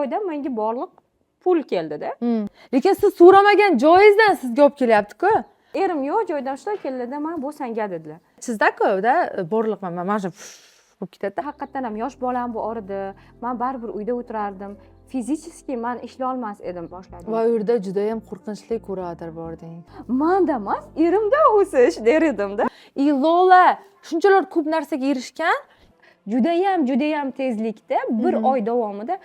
joydan menga borliq pul keldida. Lekin siz so'ramagan joyingizdan sizga olib kelyapti-ku. Erim yo'q joydan ushlab keldida, mana bu senga dedilar. Sizda-ku-da borliq mana shu bo'lib ketadi. Haqiqatan ham yosh bolam bu orada men baribir uyda o'tirardim. Fizически men ishlay olmas edim boshladim. Va u yerda juda ham qo'rqinchli kurator bording. Menda emas, erimda o'sish der edimda. Lola shunchalar ko'p narsaga erishgan, Judayam tezlikda bir oy davomida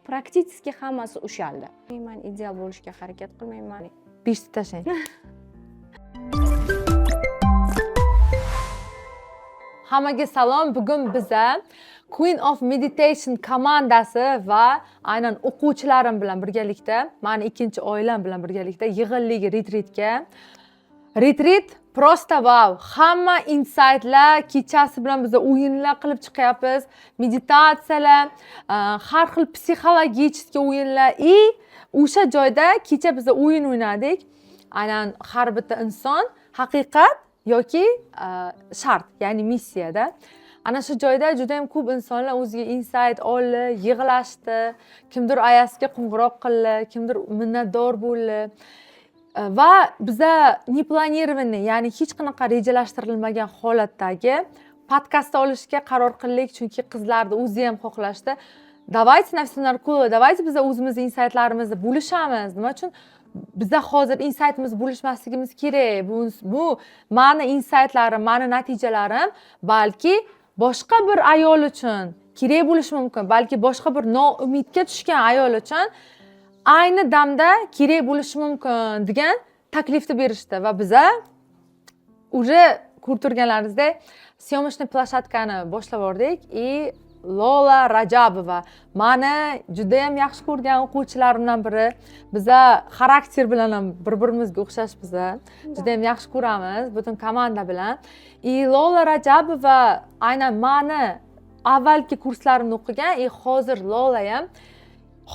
praktiski hammasi ushaldi. Men ideal bo'lishga harakat qilmayman. 5 ta tashlang. Hammaga salom. Bugun biza Queen of Meditation komandasi va aynan o'quvchilarim bilan birgalikda, meni ikkinchi oilam bilan birgalikda yig'inlik retritga. Retrit prosta wow. Hamma insightlar, kechasi bilan biz o'yinlar qilib chiqyapmiz, meditatsiyalar, har xil psixologik o'yinlar. O'sha joyda kecha biz o'yin o'ynadik. Aynan har bitta inson haqiqat yoki shart, ya'ni missiyada. Ana shu joyda juda ham ko'p insonlar o'ziga insight oldi, yig'lashdi, kimdir ayasiga qo'ng'iroq qildi, kimdir minnatdor bo'ldi. Va biza neplanirованный, ya'ni hech qanaqa rejalashtirilmagan holatdagi podkast olishga qaror qildik, chunki qizlarni o'zi ham xohlashdi. Давайте на все narkola, давайте biz o'zimizning insightlarimizni bo'lishamiz. Nima uchun biza hozir insightimiz bo'lishmasligimiz kerak? Bu meni insightlarim, meni natijalarim balki boshqa bir ayol uchun kerak bo'lishi mumkin, balki boshqa bir noumidga tushgan ayol uchun ayni damda kerak bo'lishi mumkin degan taklifni berishdi va biza уже ko'rib turganlaringizdek съемочный площадкani boshlab yubordik. Lola Rajabova meni juda ham yaxshi ko'rgan o'quvchilarimdan biri. Biza xarakter bilan ham bir-birimizga o'xshashmiz. Juda ham yaxshi ko'ramiz butun komanda bilan. Lola Rajabova aynan meni avvalgi kurslarimni o'qigan, hozir Lola ham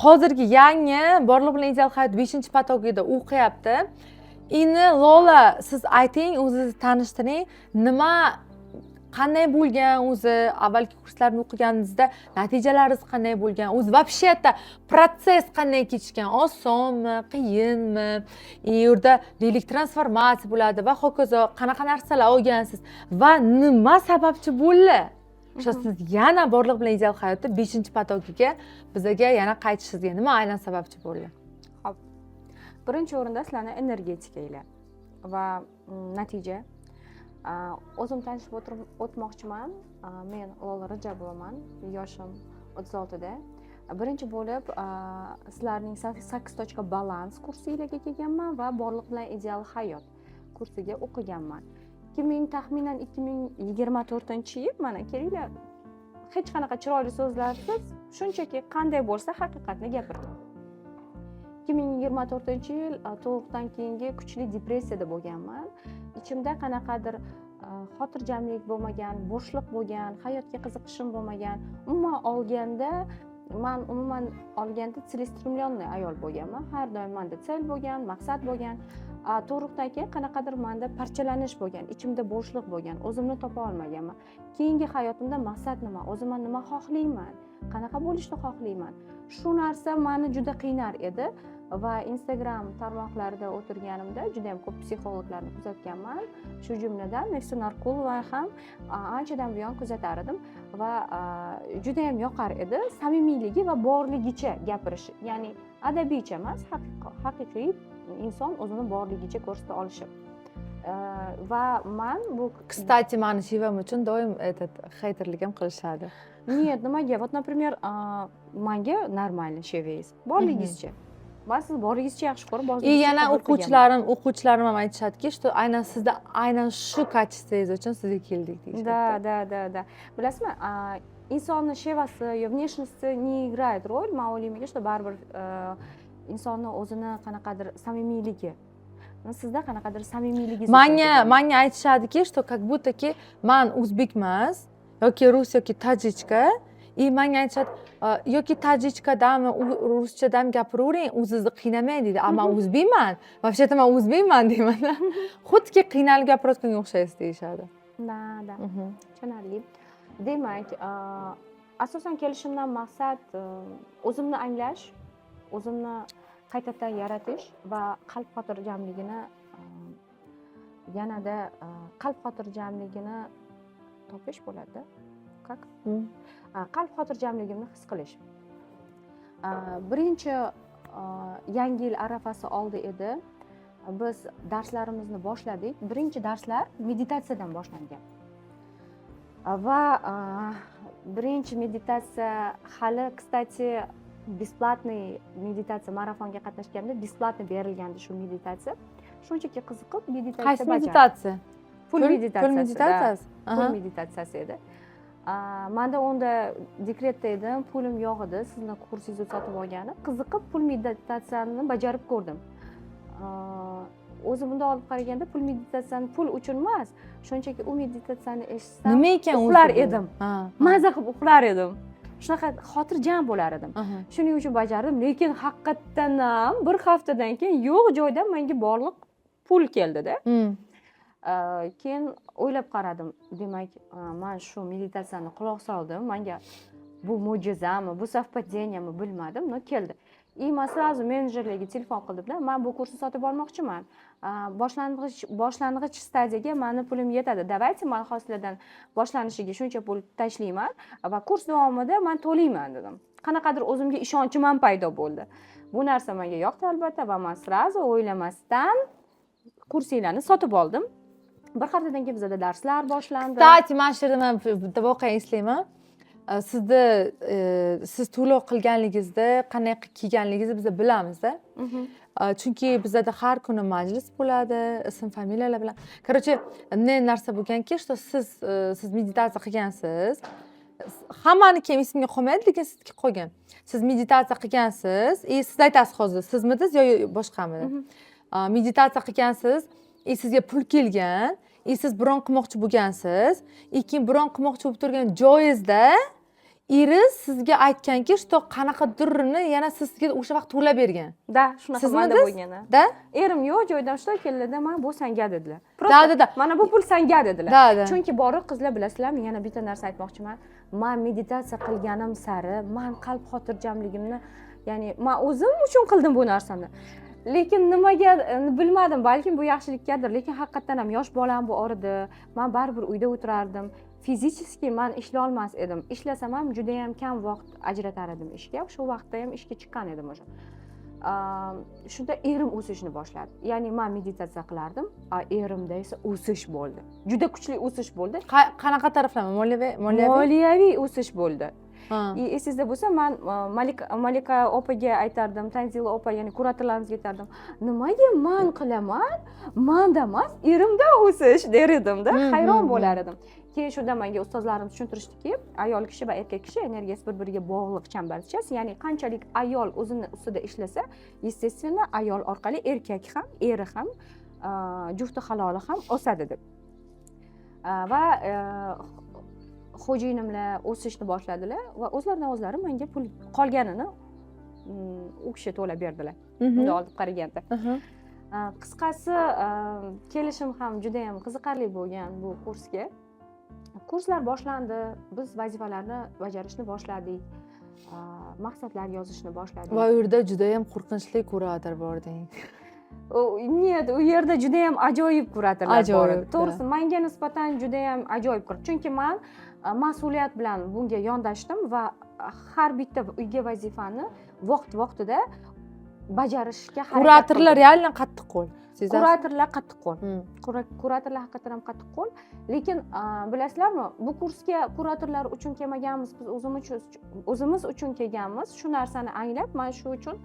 hozirgi yangi Borliq bilan ideal hayot 5-potogida o'qiyapti. Endi Lola, siz ayting, o'zingizni tanishtiring, qanday bo'lgan o'zi avvalgi kurslarni o'qiganingizda natijalaringiz qanday bo'lgan, o'zi вообще-то protsess qanday kechgan, osonmi, qiyinmi, yerda deylik transformatsiya bo'ladi va hokazo, qanaqa narsalar olgansiz va nima sababchi bo'ldi? O'sha siz yana Borliq bilan ideal hayotda 5-potogiga bizaga yana qaytishingizga nima aynan sababchi bo'ldi? Xo'p. Birinchi o'rinda sizlarning energetikanglar va natija. O'zim tanishib o'tmoqchiman. Men Lola Rajabovaman, yoshim 36 da. Birinchi bo'lib sizlarning 8 balans kursiga kelganman va Borliq bilan ideal hayot kursiga o'qiganman. Taxminan 2024-yil mana kelinglar. Hech qanaqa chiroyli so'zlarsiz, shunchaki qanday bo'lsa haqiqatni gapirdim. 2024-yil tug'ruqdan keyingi kuchli depressiyada bo'lganman. Ichimda qanaqadir xotirjamlik bo'lmagan, bo'shliq bo'lgan, hayotga qiziqishim bo'lmagan. Umuman olganda целеустремленный ayol bo'lganman. Har doim menda cel bo'lgan, maqsad bo'lgan. Tug'ruqdan keyin qanaqadir menda parchalanish bo'lgan, ichimda bo'shliq bo'lgan, o'zimni topa olmaganman. Keyingi hayotimda maqsad nima, o'zimman nima xohlayman, qanaqa bo'lishni xohlayman. Shu narsa meni juda qiynar edi. Va Instagram tarmoqlarida o'tirganimda juda ham ko'p psixologlarni kuzatganman. Shu jumladan Nefsa Narkulova ham anchadan buyon kuzatar edim va juda ham yoqar edi. Samimiyligi va borligicha gapirishi, ya'ni adabiycha emas, haqiqiy inson o'zini borligicha ko'rsata olishi. Va men bu Kстати, meni shivam uchun doim hayterlik ham qilishadi. Нет, nimaga? Вот, например, menga нормально shevangiz. Borligingizcha. Men siz borligingizcha yaxshi ko'rib, yana o'quvchilarim ham aytishadiki, что aynan sizda aynan shu kачествоingiz uchun sizga keldik deyishadi. Да. Bilasizmi, insonning shevasi yo внешности не играет роль. Men o'ylaymanki, что baribir insonni o'zini qanaqadir samimiyligi. Sizda qanaqadir samimiyligingiz. Menga aytishadiki, что как будто-ki men o'zbekmas yoki rus yoki tajichka. Menga aytishadi, yoki tajichkadami, ruschadami gapiravering, o'zingizni qiynamang deydi. Men o'zbekman. Вообще-то men o'zbekman deyman. Xuddi qiynalib gapirayotganga o'xshaysiz deyishadi. Da. Tushunarli. Demak, asosan kelishimdan maqsad o'zimni anglash, o'zimni qaytadan yaratish va qalb xotirjamligini yanada qalb xotirjamligini topish bo'ladi. Как? Qalb xotirjamligimni his qilish. Birinchi yangi yil arafasi oldi edi. Biz darslarimizni boshladik. Birinchi darslar meditatsiyadan boshlangan. Va birinchi meditatsiya hali, kстати, бесплатный meditatsiya marafonga qatnashganda bесплатно berilgandi shu meditatsiya. Shunchaki qiziqib meditatsiya Qaysi meditatsiya? Pul meditatsiyasi. Pul Aha. meditatsiyasi edi. Menda unda dekretda edim, pulim yo'q edi, sizni kursingizni sotib olganim. Qiziqib pul meditatsiyani bajarib ko'rdim. O'zim bunday olib qaraganda pul meditatsiyani pul uchun emas, shunchaki u meditatsiyani eshitsam Nima ekan o'zi? uxlar edim. Ha. Maza qilib uxlar edim. Shunaqa xotirjam bo'lar edim. Aha. Shuning uchun bajardim, lekin haqiqatdan ham bir haftadan keyin yo'q joydan menga borliq pul keldida. Keyin o'ylab qaradim, demak, men shu meditatsiyani quloq soldim, menga bu mo'jizami, bu совпадениеmi bilmadim, но keldi. И men сразу menejerlarga telefon qildim-da, men bu kursni sotib olmoqchiman. Boshlang'ich stadiyaga meni pulim yetadi. Давайте men hozirdan boshlanishiga shuncha pul tashlayman va kurs davomida men to'layman dedim. Qanaqadir o'zimga ishonchim ham paydo bo'ldi. Bu narsa menga yoqdi albatta va men сразу o'ylamasdan kurslarni sotib oldim. Bir haftadan keyin bizda darslar boshlandi. Kстати, mana shu yerda men bitta voqea eslayman. Siz to'lov qilganligingizda qanday kelganligingizni biz bilamiz-da. Chunki bizda har kuni majlis bo'ladi, ism familiyalar bilan. Короче, ne narsa bo'lganki, что siz meditatsiya qilgansiz. Hammaniki ham ismga qolmaydi, lekin sizga qolgan. Siz meditatsiya qilgansiz, siz aytasiz hozir, sizmisiz yo boshqamidi? Meditatsiya qilgansiz, sizga pul kelgan, siz bron qilmoqchi bo'lgansiz, keyin bron qilmoqchi bo'lib turgan joyingizda eringiz sizga aytganki, что qanaqadirni yana sizga o'sha vaqt to'lab bergan. Da, shunaqa manda Sizmisiz? bo'lgan. Da? Erim yo'q joydan что keldi, mana bu senga dedilar. Da. Mana bu pul senga dedilar. Da. Chunki borib qizlar bilasizlarmi, yana bitta narsa aytmoqchiman. Men meditatsiya qilganim sari, men qalb xotirjamligimni, ya'ni men o'zim uchun qildim bu narsani. Lekin nimaga bilmadim, balkim bu yaxshilikkadir, lekin haqiqatan ham yosh bolam bu orada, men baribir uyda o'tirardim. Fizически men ishlay olmas edim. Ishlasam ham juda ham kam vaqt ajratar edim ishga. Shu vaqtda ham ishga chiqqan edim o'sha. Shunda erim o'sishni boshladi. Ya'ni men meditatsiya qilardim, erimda esa o'sish bo'ldi. Juda kuchli o'sish bo'ldi. Qanaqa taraflama? Moliyaviy o'sish bo'ldi. Ha. Esingizda bo'lsa, men Malika opaga aytardim, Tanzila opa, ya'ni kuratorlarimizga aytardim. Nimaga men qilaman? Menda emas, erimda o'sish der edim-da, hayron bo'lar edim. Keyin shunda menga ustozlarimiz tushuntirishdiki, ayol kishi va erkak kishi energiyasi bir-biriga bog'liq chambarchas, ya'ni qanchalik ayol o'zini ustida ishlasa, естественно, ayol orqali erkak ham, eri ham, jufti haloli ham o'sadi deb. Va xo'jayinimlar o'sishni boshladilar va o'zlaridan o'zlari menga pul qolganini u kishi to'lab berdilar. Bunday olib qaraganda. Qisqasi, kelishim ham juda ham qiziqarli bo'lgan bu kursga. Kurslar boshlandi, biz vazifalarni bajarishni boshladik. Maqsadlar yozishni boshladik. Va u yerda juda ham qo'rqinchli kurator bording. Нет, u yerda juda ham ajoyib kuratorlar bor edi. Ajoyib, To'g'risi, menga nisbatan juda ham ajoyib kurator. Chunki men mas'uliyat bilan bunga yondashdim va har bitta uyga vazifani vaqt-vaqtida bajarishga harakat qildim. Kuratorlar reально qattiq qo'l. Kuratorlar qattiq qo'l. Kuratorlar haqiqatan ham qattiq qo'l. Lekin bilasizlarmi, bu kursga kuratorlar uchun kelmaganmiz, biz o'zimiz uchun kelganmiz. Shu narsani anglab, men shu uchun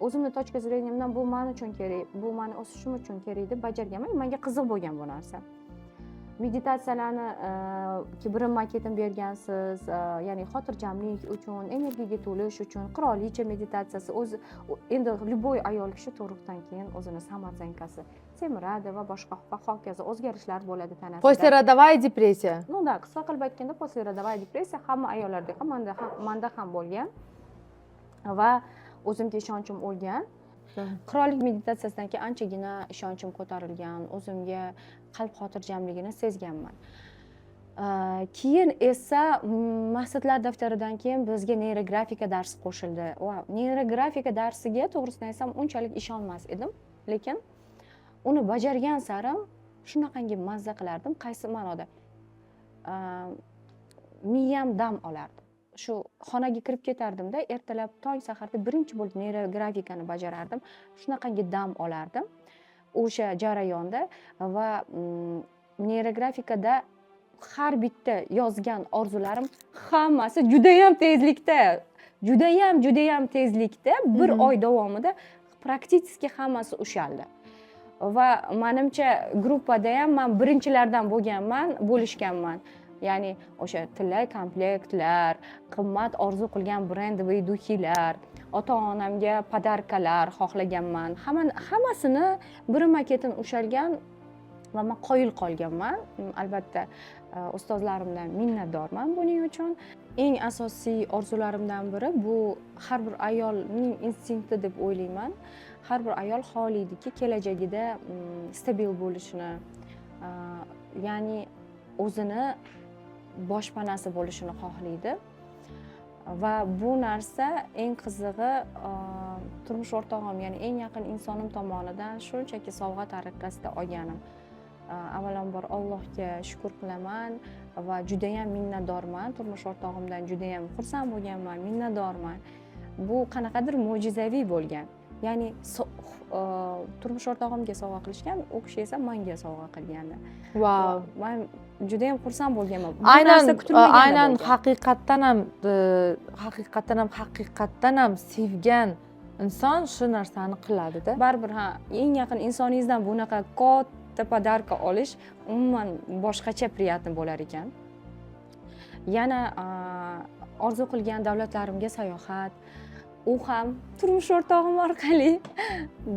o'zimni точка зрениямdan bu men uchun kerak, bu meni o'sishim uchun kerak deb bajarganman. Menga qiziq bo'lgan bu narsa. Meditatsiyalarni birim maketin bergansiz, ya'ni xotirjamlik uchun, energiyaga to'lish uchun, qirolicha meditatsiyasi, o'zi endi любой ayol kishi tug'ruqdan keyin o'zini samotsankasi semiradi va boshqa hokazo o'zgarishlar bo'ladi tanasida. Послеродовая depressiya. Ну да, qisqa qilib aytganda послеродовая depressiya hamma ayollarda ham, menda ham bo'lgan va o'zimga ishonchim o'lgan. Qirollik meditatsiyasidan keyin anchagina ishonchim ko'tarilgan, o'zimga qalb xotirjamligini sezganman. Keyin esa maqsadlar daftaridan keyin bizga neyrografika darsi qo'shildi. Va neyrografika darsiga to'g'risini aytsam unchalik ishonmas edim, lekin uni bajargan sari shunaqangi mazza qilardim, qaysi ma'noda miyam dam olardi. Shu xonaga kirib ketardimda, ertalab tong saharda birinchi bo'lib neyrografikani bajarardim. Shunaqangi dam olardim o'sha jarayonda va neyrografikada har bitta yozgan orzularim hammasi judayam tezlikda bir oy davomida praktiski hammasi ushaldi. Va menimcha gruppada ham men birinchilardan bo'lishganman. Ya'ni o'sha tilla komplektlar, qimmat orzu qilgan brendovый duxilar, ota-onamga podarkalar xohlaganman. Hammasini birma-ketin ushalgan va men qoyil qolganman. Albatta, ustozlarimdan minnatdorman buning uchun. Eng asosiy orzularimdan biri bu har bir ayolning instinkti deb o'ylayman. Har bir ayol xohlaydiki, kelajagida stabil bo'lishini, ya'ni o'zini boshpanasi bo'lishini xohlaydi. Va bu narsa eng qizig'i turmush o'rtog'im, ya'ni eng yaqin insonim tomonidan shunchaki sovg'a tariqasida olganim. Avvalambor Allohga shukr qilaman va judayam minnatdorman. Turmush o'rtog'imdan judayam xursand bo'lganman, minnatdorman. Bu qanaqadir mo'jizaviy bo'lgan. Ya'ni turmush o'rtog'imga sovg'a qilishgan, u kishi esa menga sovg'a qilgandi. Wow. Men judayam xursand bo'lganman. Aynan haqiqatdan ham sevgan inson shu narsani qiladi-da. Baribir eng yaqin insoningizdan bunaqa katta podarka olish umuman boshqacha приятно bo'lar ekan. Yana orzu qilgan davlatlarimga sayohat, u ham turmush o'rtog'im orqali.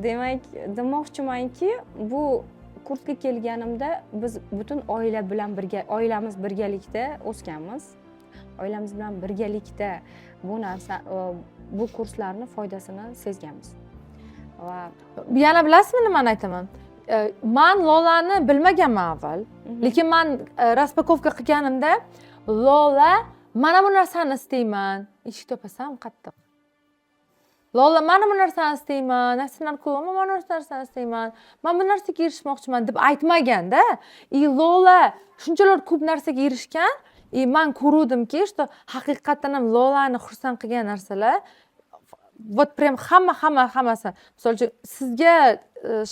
Demak, demoqchimanki, bu kursga kelganimda biz butun oilamiz birgalikda o'sganmiz. Oilamiz bilan birgalikda bu kurslarni foydasini sezganmiz. Va yana bilasizmi nimani aytaman? Men Lolani bilmaganman avval. Lekin men raspakovka qilganimda Lola, mana bu narsani istayman. Eshik topasam qattiq. Lola, mana bu narsani istayman, narsalar ko'p, mana bu narsani istayman, men bu narsaga erishmoqchiman deb aytmaganda, Lola shunchalar ko'p narsaga erishgan, men ko'rdimki, что haqiqatan ham Lolani xursand qilgan narsalar, вот prям hammasi. Misol uchun, sizga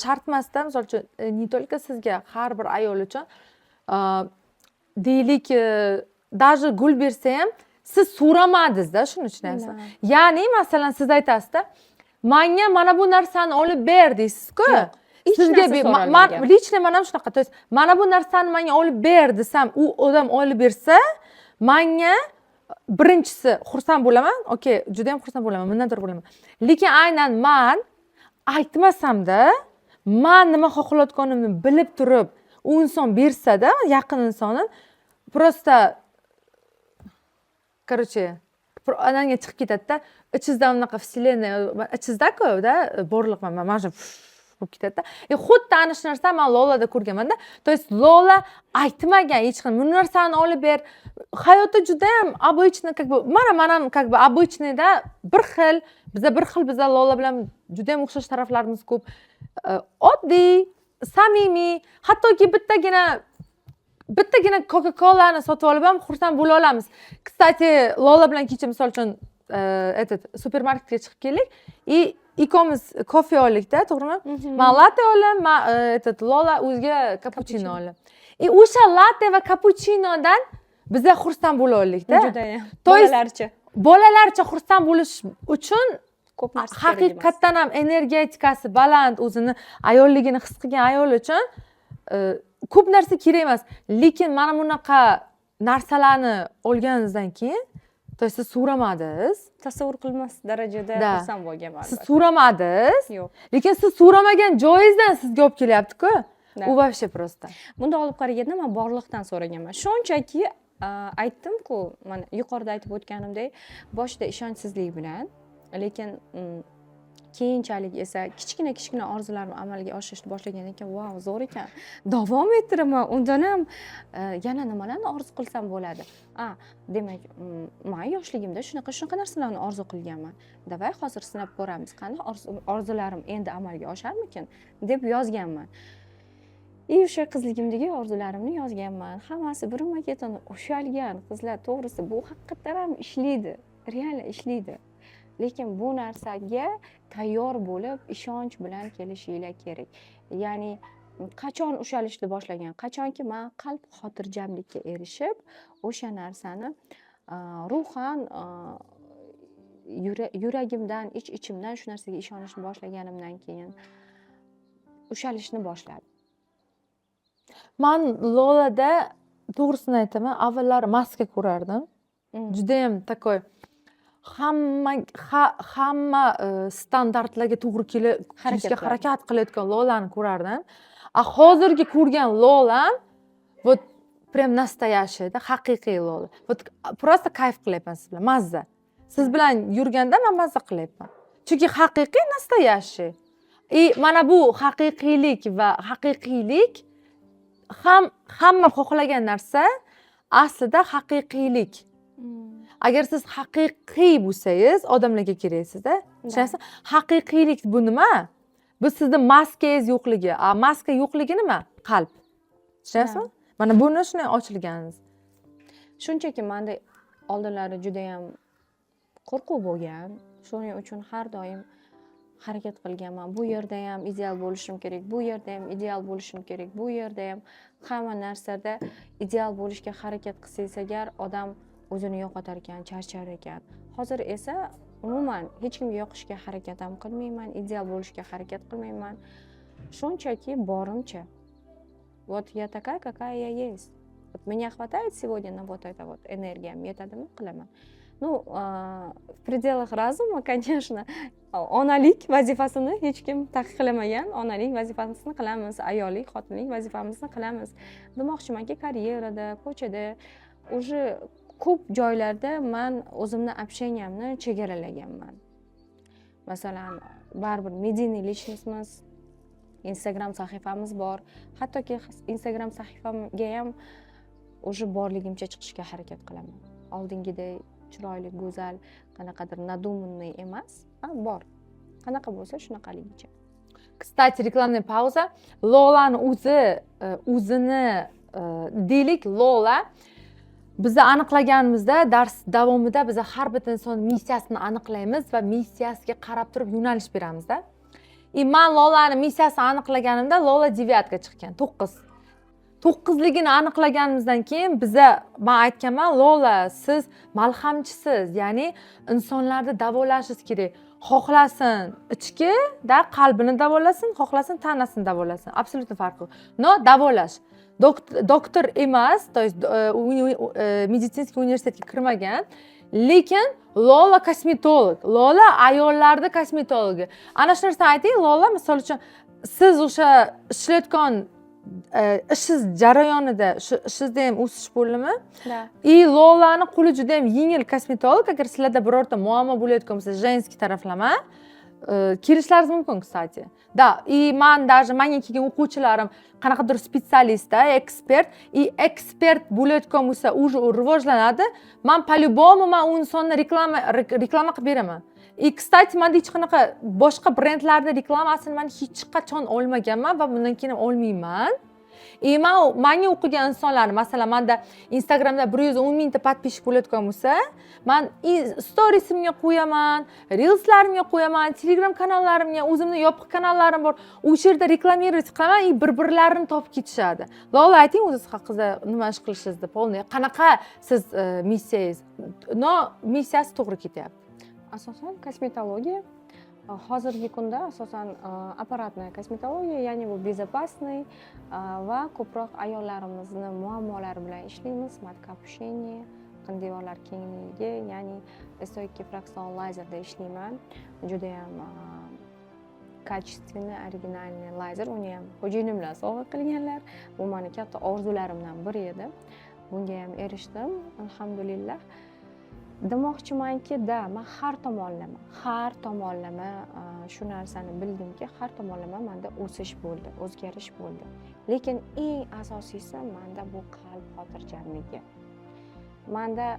shart emasda, misol uchun, не только sizga, har bir ayol uchun, deylik, даже gul bersa ham siz so'ramadingiz-da, shuning uchun aytsa. Ya'ni, masalan, siz aytasizda, menga mana bu narsani olib ber deysiz-ku. Sizga лично men ham shunaqa. То есть, mana bu narsani menga olib ber desam, u odam olib bersa, menga birinchisi xursand bo'laman. Okey, juda ham xursand bo'laman, minnatdor bo'laman. Lekin aynan men aytmasam-da, men nima xohlayotganimni bilib turib, u inson bersa-da, yaqin insonim, просто короче, ananga chiqib ketadi-da, ichingizdan unaqa vселенная, ichingizda-ku-da, borliq mana shu bo'lib ketadi-da. Xuddi ana shu narsa men Lolada ko'rganman-da. То есть, Lola aytmagan hech qanday bu narsani olib ber. Hayotda juda ham обычный, как бы, mana ham как бы обычныйda biza Lola bilan juda ham o'xshash taraflarimiz ko'p. Oddiy, samimiy, hattoki bittagina Coca-Cola'ni sotib olib ham xursand bo'la olamiz. Kстати, Lola bilan kecha misol uchun supermarketga chiqib keldik. Ikkomiz kofe oldik-da, to'g'rimi? Men latte oldim, Lola o'ziga cappuccino oldi. O'sha latte va cappuccinodan biza xursand bo'la oldik-da. Juda ham. Bolalarcha xursand bo'lish uchun ko'p narsa kerak emas. Haqiqatdan ham energetikasi baland, o'zini ayolligini his qilgan ayol uchun ko'p narsa kerak emas. Lekin mana bunaqa narsalarni olganingizdan keyin, siz so'ramadingiz. Tasavvur qilmas darajada xursand bo'lganman. Siz so'ramadingiz. Yo'q. Lekin siz so'ramagan joyingizdan sizga olib kelyapti-ku. U вообще просто. Bunda olib qaraganda men borliqdan so'raganman. Shunchaki aytdim-ku, mana yuqorida aytib o'tganimdek, boshida ishonchsizlik bilan, lekin keyinchalik esa kichkina orzularimni amalga oshirishni boshlagandan keyin vau zo'r ekan, davom ettiraman. Undan ham yana nimalarni orzu qilsam bo'ladi. Demak, men yoshligimda shunaqa narsalarni orzu qilganman. Davay hozir sinab ko'ramiz, qanday orzularim endi amalga osharmikin deb yozganman. O'sha qizligimdagi orzularimni yozganman. Hammasi birma-ketin ushalgan. Qizlar, to'g'risi bu haqiqatan ham ishlaydi, real ishlaydi. Lekin bu narsaga tayyor bo'lib, ishonch bilan kelishinglar kerak. Ya'ni qachon ushalishni boshlagan, qachonki men qalb xotirjamlikka erishib, o'sha narsani ruhan yuragimdan, ichimdan shu narsaga ishonishni boshlaganimdan keyin ushalishni boshladim. Men Lolada to'g'risini aytaman, avvallari maska ko'rardim. Juda ham takoy hamma standartlarga to'g'ri kelishga harakat qilayotgan Lolani ko'rardim. Hozirgi ko'rgan Lolam вот prям настоящий, haqiqiy Lola. Вот просто kayf qilyapman siz bilan, mazza. Siz bilan yurganda men mazza qilyapman. Chunki haqiqiy nastoящий. Mana bu haqiqiylik va haqiqiylik hamma xohlagan narsa aslida haqiqiylik. Agar siz haqiqiy bo'lsangiz, odamlarga keraksiz-da. Tushunasizmi? Haqiqiylik bu nima? Bu sizning maskangiz yo'qligi. Maska yo'qligi nima? Qalb. Tushunasizmi? Mana buni shunday ochilganimiz. Shunchaki menda oldinlari juda ham qo'rquv bo'lgan. Shuning uchun har doim harakat qilganman. Bu yerda ham ideal bo'lishim kerak, bu yerda ham ideal bo'lishim kerak, bu yerda ham hamma narsada ideal bo'lishga harakat qilsangiz agar odam o'zini yo'qotar ekan, charchar ekan. Hozir esa umuman hech kimga yoqishga harakat ham qilmayman, ideal bo'lishga harakat qilmayman. Shunchaki borimcha. Вот я такая, какая я есть. Вот меня хватает сегодня на вот это вот энергия, yetadimi qilaman. В пределах разума, конечно, onalik vazifasini hech kim taqiqlamagan. Onalik vazifasini qilamiz, ayollik, xotinlik vazifamizni qilamiz. Demoqchimanki, karyerada, ko'chada, уже ko'p joylarda men o'zimni общениямni chegaralaganman. Masalan, baribir medийный личностьmiz, Instagram sahifamiz bor. Hattoki Instagram sahifamga ham уже borligimcha chiqishga harakat qilaman. Oldingidek chiroyli, go'zal, qanaqadir nadumniy emas, bor. Qanaqa bo'lsa shunaqaligicha. Kстати, reklamная pauza. Lolani o'zini deylik, Lola bizni aniqlaganimizda dars davomida biz har bitta inson missiyasini aniqlaymiz va missiyasiga qarab turib yo'nalish beramizda. Men Lolani missiyasini aniqlaganimda Lola 9 ga chiqqan, 9. 9ligini aniqlaganimizdan keyin men aytganman, Lola, siz malhamchisiz, ya'ni insonlarni davolashingiz kerak. Xohlasin ichki-da qalbini davolasin, xohlasin tanasini davolasin. Absolutno farqi yo'q. No, davolash. Doktor emas, to есть медицинский universitetga kirmagan, lekin Lola kosmetolog. Lola ayollarni kosmetologi. Ana shu narsani ayting, Lola, misol uchun siz o'sha ishlayotgan ishingiz jarayonida ishingizda ham o'sish bo'ldimi? Lolani qo'li juda ham yengil kosmetolog. Agar sizlarda birorta muammo bo'layotgan bo'lsa, женский taraflama kelishlaringiz mumkin, kстати. Da, men даже menga kelgan o'quvchilarim qanaqadir spesialist, ekspert bo'layotgan bo'lsa, уже rivojlanadi. Men по-любому u insonni reklama qilib beraman. Kстати, menda hech qanaqa boshqa brendlarning reklamasini men hech qachon olmaganman va bundan keyin ham olmayman. Menga o'qigan insonlar, masalan, menda Instagramda 110 mingta podpishchik bo'layotgan bo'lsa, men storiesimga qo'yaman, reelslarimga qo'yaman, Telegram kanallarimga, o'zimning yopiq kanallarim bor. O'sha yerda reklamirovat qilaman, bir-birlarini topib ketishadi. Lola, ayting o'zingiz haqida nima ish qilishingizni, polniy. Qanaqa siz missiyangiz? Missiyasi to'g'ri ketyapti. Asosan kosmetologiya. Hozirgi kunda asosan apparatная kosmetologiya, ya'ni bu безопасный va ko'proq ayollarimizni muammolari bilan ishlaymiz. Matkapushение, qindevorlar kengligi, ya'ni stoikiy fraksion lazerda ishlayman. Juda ham качественный, originalniy lazer. Uni ham xo'jayinimlar sovg'a qilganlar. Bu meni katta orzularimdan biri edi. Bunga ham erishdim, alhamdulillah. demoqchimanki, man har tomonlama shu narsani bildimki, har tomonlama menda o'sish bo'ldi, o'zgarish bo'ldi. Lekin eng asosiysi menda bu qalb xotirjamligi. Menda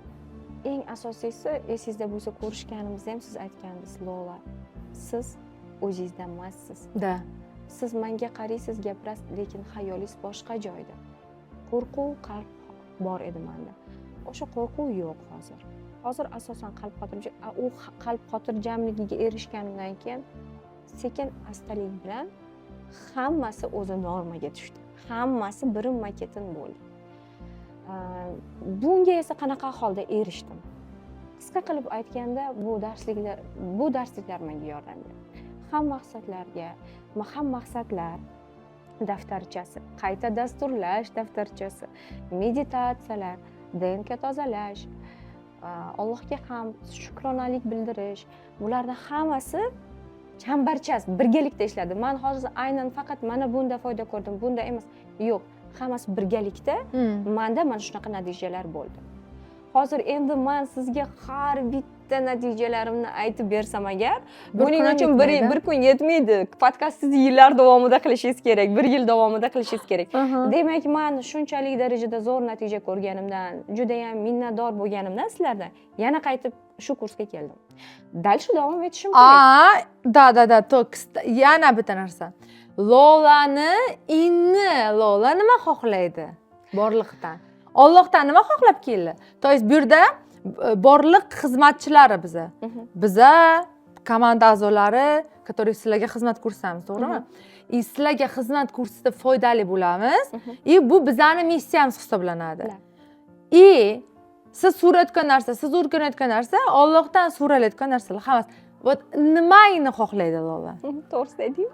eng asosiysi, esingizda bo'lsa, ko'rishganimizda ham siz aytgandingiz, Lola, siz o'zingizda emassiz. Da. Siz menga qaraysiz, gapirasiz, lekin xayolingiz boshqa joyda. Qo'rquv, qalb bor edi menda. O'sha qo'rquv yo'q hozir. Hozir asosan qalb xotirjamligiga erishganimdan keyin sekin astalik bilan hammasi o'zi normaga tushdi. Hammasi birin-maketin bo'ldi. Bunga esa qanaqa holda erishdim? Qisqa qilib aytganda, bu darsliklar menga yordam berdi. Ham maqsadlar daftarchasi, qayta dasturlash daftarchasi, meditatsiyalar, DNK tozalash, Allohga hamd, shukronalik bildirish, bularning hammasi chambarchas birgalikda ishladi. Men hozir aynan faqat mana bunda foyda ko'rdim, bunda emas. Yo'q, hammasi birgalikda menda mana shunaqa natijalar bo'ldi. Hozir endi men sizga har bitta natijalarimni aytib bersam agar, buning uchun bir kun yetmaydi. Podkastni yillar davomida qilishingiz kerak, 1 yil davomida qilishingiz kerak. Demak, men shunchalik darajada zo'r natija ko'rganimdan, juda ham minnatdor bo'lganimdan sizlardan yana qaytib shu kursga keldim. Dальше davom etishim kerak. Da, yana bitta narsa. Lola nima xohlaydi? Borliqdan. Allohdan nima xohlab keldi? To есть bu yerda borliq xizmatchilari biza komanda a'zolari, которые sizlarga xizmat ko'rsatamiz, to'g'rimi? Sizlarga xizmat ko'rsatib foydali bo'lamiz. Bu bizning missiyamiz hisoblanadi. Siz so'rayotgan narsa, siz o'rganayotgan narsa Allohdan so'ralayotgan narsalar hammasi. Nimani xohlaydi Lola? To'g'risini ayting.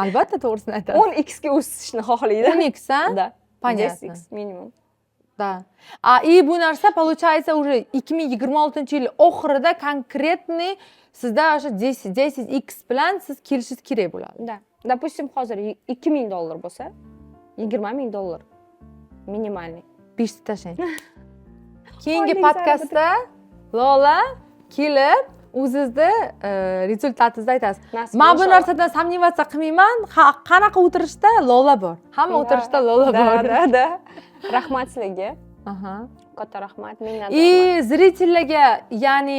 Albatta to'g'risini aytadi. 10x ga o'sishni xohlaydi. 10x, ha? Da. Понятно. 10x minimum. Da. Bu narsa получается уже 2026-yil oxirida konkretniy sizda o'sha 10x bilan siz kelishingiz kerak bo'ladi. Da. Допустим, hozir $2000 bo'lsa, $20000 minimalniy. 5 tashlang. Keyingi podkastda Lola kelib o'zingizda rezultatingizni aytasiz. Men bu narsadan samnivatsiya qilmayman. Qanaqa o'tirishda Lola bor. Hamma o'tirishda Lola bor. Da. Rahmat sizlarga. Katta rahmat, minnatdor. Zritellarga, ya'ni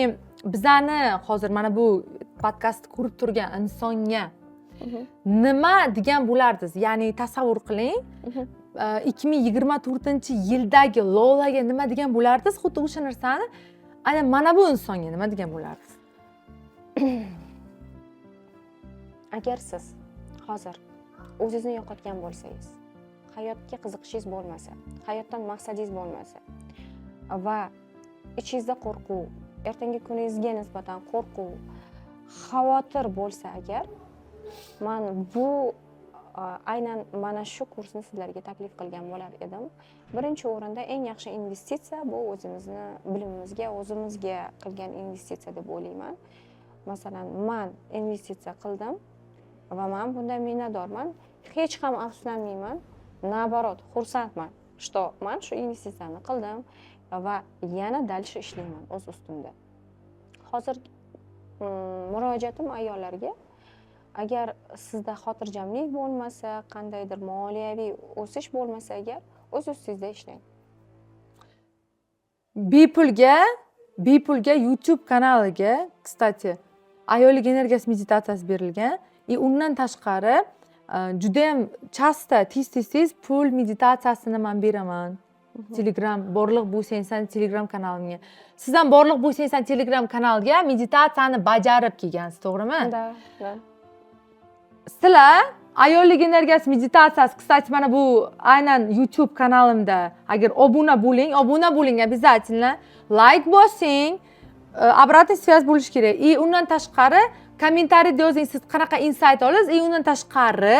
bizani hozir mana bu podkastni ko'rib turgan insonga nima degan bo'lardingiz? Ya'ni tasavvur qiling. 2024-yildagi Lolaga nima degan bo'lardingiz? Xuddi o'sha narsani ana mana bu insonga nima degan bo'lardingiz? Agar siz hozir o'zingizni yo'qotgan bo'lsangiz, hayotga qiziqishingiz bo'lmasa, hayotdan maqsadingiz bo'lmasa va ichingizda qo'rquv, ertangi kuningizga nisbatan qo'rquv, xavotir bo'lsa agar, men bu aynan mana shu kursni sizlarga taklif qilgan bo'lar edim. Birinchi o'rinda eng yaxshi investitsiya bu o'zimizni bilimimizga, o'zimizga qilgan investitsiya deb o'ylayman. Masalan, men investitsiya qildim va men bundan minnatdorman. Hech ham afsuslanmayman. Naоборот, xursandman, что men shu investitsiyani qildim va yana dальше ishlayman o'z ustimda. Hozir murojaatim ayollarga, agar sizda xotirjamlik bo'lmasa, qandaydir moliyaviy o'sish bo'lmasa agar, o'z ustingizda ishlang. Bepulga YouTube kanaliga, kстати, ayollik energiyasi meditatsiyasi berilgan. Undan tashqari juda ham tez pul meditatsiyasini men beraman. Telegram borliq bo'lsangsan Telegram kanalimga. Siz ham borliq bo'lsangsan Telegram kanaliga meditatsiyani bajarib kelgansiz, to'g'rimi? Da. Sizlar ayollik energiyasi meditatsiyasi, kстати, mana bu aynan YouTube kanalimda. Agar obuna bo'ling обязательно. Like bosing, обратный связь bo'lish kerak. Undan tashqari kommentariyada yozing, siz qanaqa insight olasiz. Undan tashqari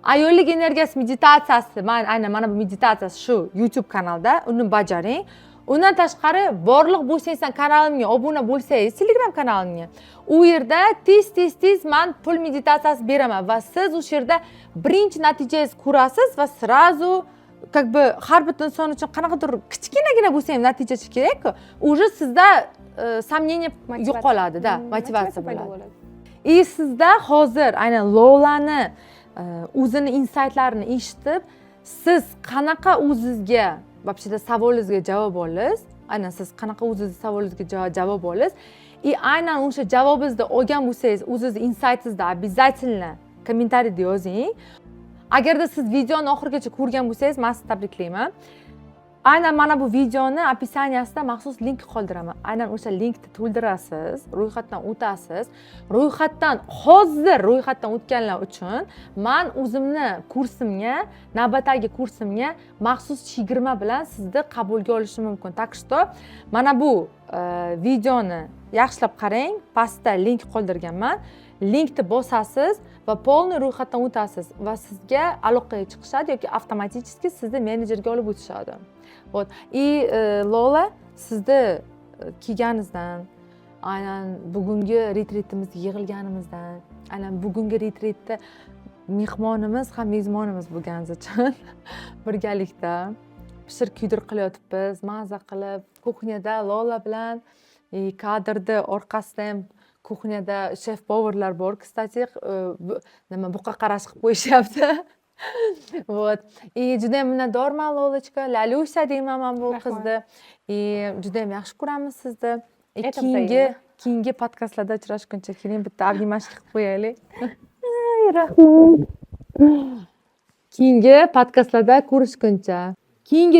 ayollik energiyasi meditatsiyasi, mana bu meditatsiyasi shu YouTube kanalda, uni bajaring. Undan tashqari borliq bo'lsangsan kanalimga obuna bo'lsangiz, Telegram kanalimga, u yerda tez men pul meditatsiyasi beraman va siz o'sha yerda birinchi natijangizni ko'rasiz va srazu как бы har bitta inson uchun qanaqadir kichkinagina bo'lsa ham natijachi kerak-ku. Уже sizda samnение yo'qoladi-da, motivatsiya bo'ladi. И sizda hozir aynan Lolani o'zini insightlarini eshitib, siz qanaqa o'zingizga вообще-то savolingizga javob olasiz, aynan siz qanaqa o'zingizning savolingizga javob olasiz, и aynan o'sha javobingizni olgan bo'lsangiz, o'zingizning insightingizda обязательно kommentariyda yozing. Agarda siz videoni oxirigacha ko'rgan bo'lsangiz, men sizni tabriklayman. Aynan mana bu videoni описаниесida maxsus link qoldiraman. Aynan o'sha linkni to'ldirasiz, ro'yxatdan o'tasiz. Hozir ro'yxatdan o'tganlar uchun men o'zimni kursimga, navbatdagi kursimga maxsus chegirma bilan sizni qabulga olishim mumkin. Tak что mana bu videoni yaxshilab qarang, pastda link qoldirganman. Linkni bosasiz va полный ro'yxatdan o'tasiz va sizga aloqaga chiqishadi yoki avtomatik sizni menejerga olib o'tishadi. Вот. И Lola, sizni kelganingizdan, aynan bugungi retreatimizga yig'ilganimizdan, aynan bugungi retreatda mehmonimiz ham mezmonimiz bo'lganingiz uchun birgalikda pishir kuydir qilyotibmiz, maza qilib, kuxnyada Lola bilan, kadrda orqasida ham kuxnyada chef поварлар bor. Kстати, nima buqa qarash qilib qo'yishyapti. Вот. И juda ham minnatdorman Lolachka, Lalusha deyman men bu qizni. Juda ham yaxshi ko'ramiz sizni. Keyingi podkastlarda uchrashguncha keling bitta обнимашка qilib qo'yaylik. Rahmat. Keyingi podkastlarda ko'rishguncha. Keyingi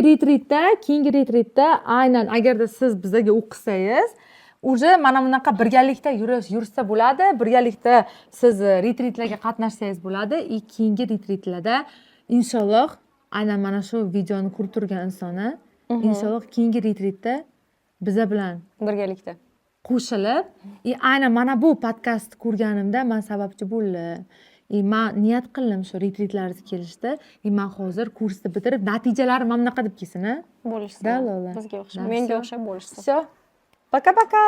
retreatda aynan agarda siz bizga o'qisangiz, уже mana bunaqa birgalikda yursa bo'ladi, birgalikda siz retreatlarga qatnashsangiz bo'ladi. Keyingi retreatlarda inshaalloh aynan mana shu videoni ko'rib turgan insonni inshaalloh keyingi retreatda biza bilan birgalikda qo'shilib, aynan mana bu podkast ko'rganimda men sababchi bo'ldim. Men niyat qildim shu retreatlarga kelishda. Men hozir kursni bitirib, natijalarim mana bunaqa deb kelsin, bo'lishsin. Da, Lola. Bizga o'xshab, menga o'xshab bo'lishsin. Все. Пока-пока.